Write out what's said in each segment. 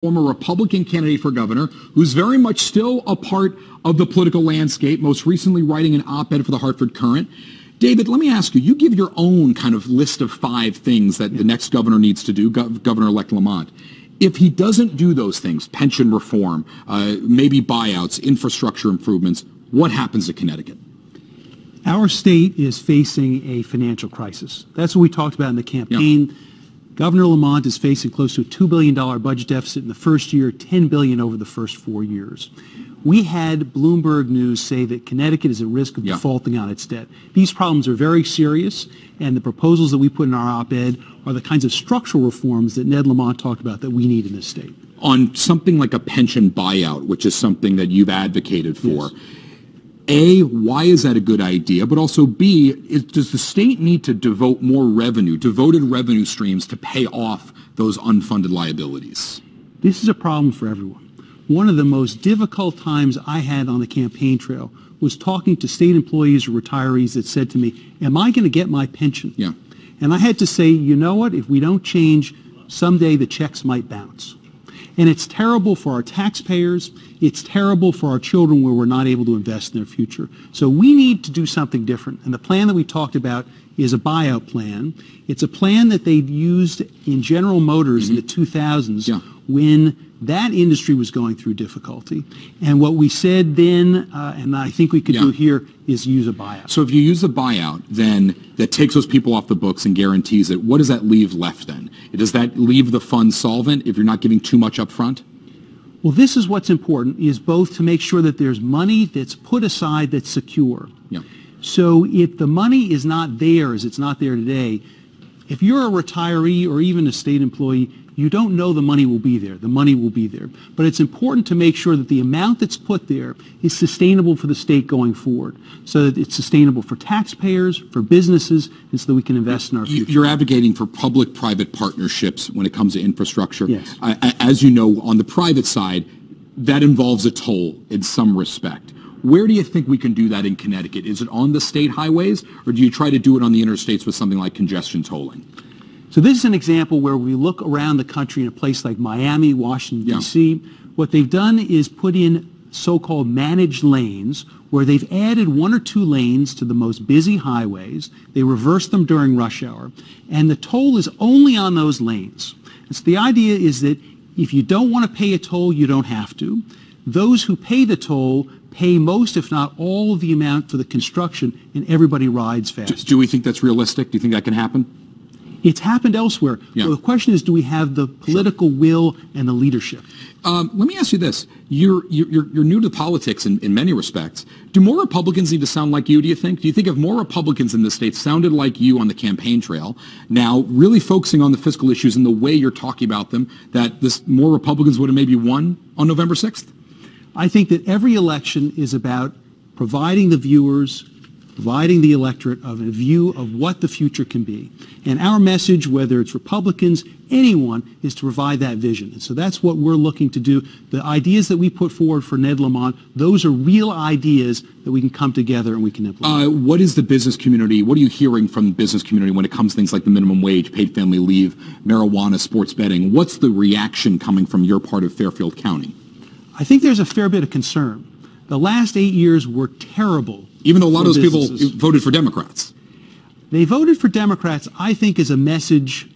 former Republican candidate for governor, who's very much still a part of the political landscape, most recently writing an op-ed for the Hartford Courant. David, let me ask you, you give your own kind of list of 5 things that the next governor needs to do, Governor-elect Lamont. If he doesn't do those things, pension reform, maybe buyouts, infrastructure improvements, what happens to Connecticut? Our state is facing a financial crisis. That's what we talked about in the campaign. Yeah. Governor Lamont is facing close to a $2 billion budget deficit in the first year, $10 billion over the first 4 years. We had Bloomberg News say that Connecticut is at risk of defaulting on its debt. These problems are very serious, and the proposals that we put in our op-ed are the kinds of structural reforms that Ned Lamont talked about that we need in this state. On something like a pension buyout, which is something that you've advocated for, yes. A, why is that a good idea? But also B, does the state need to devote more revenue, devoted revenue streams to pay off those unfunded liabilities? This is a problem for everyone. One of the most difficult times I had on the campaign trail was talking to state employees or retirees that said to me, am I going to get my pension? Yeah. And I had to say, you know what, if we don't change, someday the checks might bounce. And it's terrible for our taxpayers. It's terrible for our children where we're not able to invest in their future. So we need to do something different. And the plan that we talked about is a buyout plan. It's a plan that they used in General Motors in the 2000s when that industry was going through difficulty. And what we said then, and I think we could do here, is use a buyout. So if you use a buyout, then that takes those people off the books and guarantees it, what does that leave left then? Does that leave the fund solvent if you're not giving too much up front? Well, this is what's important, is both to make sure that there's money that's put aside that's secure. Yeah. So if the money is not theirs, it's not there today, if you're a retiree or even a state employee, you don't know the money will be there. The money will be there. But it's important to make sure that the amount that's put there is sustainable for the state going forward, so that it's sustainable for taxpayers, for businesses, and so that we can invest in our future. You're advocating for public-private partnerships when it comes to infrastructure. Yes. As you know, on the private side, that involves a toll in some respect. Where do you think we can do that in Connecticut? Is it on the state highways, or do you try to do it on the interstates with something like congestion tolling? So this is an example where we look around the country in a place like Miami, Washington, D.C. What they've done is put in so-called managed lanes where they've added 1 or 2 lanes to the most busy highways. They reverse them during rush hour, and the toll is only on those lanes. And so the idea is that if you don't want to pay a toll, you don't have to. Those who pay the toll pay most, if not all, of the amount for the construction, and everybody rides fast. Do we think that's realistic? Do you think that can happen? It's happened elsewhere. Yeah. So the question is, do we have the political will and the leadership? Let me ask you this. You're new to politics in many respects. Do more Republicans need to sound like you, do you think? Do you think if more Republicans in the state sounded like you on the campaign trail, now really focusing on the fiscal issues and the way you're talking about them, that more Republicans would have maybe won on November 6th? I think that every election is about providing the viewers, providing the electorate of a view of what the future can be. And our message, whether it's Republicans, anyone, is to provide that vision. And so that's what we're looking to do. The ideas that we put forward for Ned Lamont, those are real ideas that we can come together and we can implement. What is the business community, what are you hearing from the business community when it comes to things like the minimum wage, paid family leave, marijuana, sports betting? What's the reaction coming from your part of Fairfield County? I think there's a fair bit of concern. The last 8 years were terrible. Even though a lot of those people voted for Democrats. They voted for Democrats, I think, as a message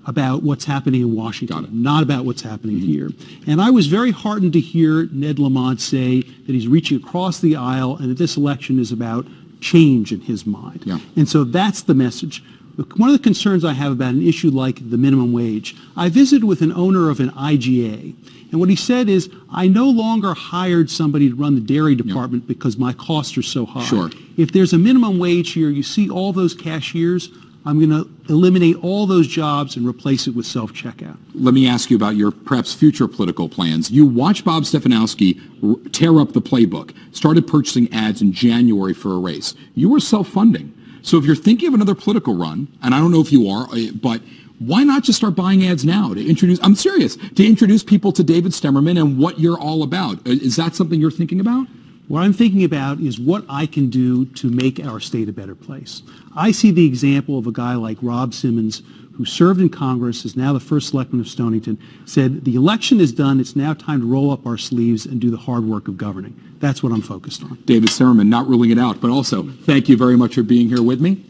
about what's happening in Washington, not about what's happening here. And I was very heartened to hear Ned Lamont say that he's reaching across the aisle and that this election is about change in his mind. Yeah. And so that's the message. One of the concerns I have about an issue like the minimum wage, I visited with an owner of an IGA, and what he said is, I no longer hired somebody to run the dairy department because my costs are so high. Sure. If there's a minimum wage here, you see all those cashiers, I'm going to eliminate all those jobs and replace it with self-checkout. Let me ask you about your perhaps future political plans. You watched Bob Stefanowski tear up the playbook, started purchasing ads in January for a race. You were self-funding. So if you're thinking of another political run, and I don't know if you are, but why not just start buying ads now to introduce, I'm serious, to introduce people to David Stemerman and what you're all about? Is that something you're thinking about? What I'm thinking about is what I can do to make our state a better place. I see the example of a guy like Rob Simmons, who served in Congress, is now the first selectman of Stonington, said the election is done. It's now time to roll up our sleeves and do the hard work of governing. That's what I'm focused on. David Stemerman, not ruling it out, but also thank you very much for being here with me.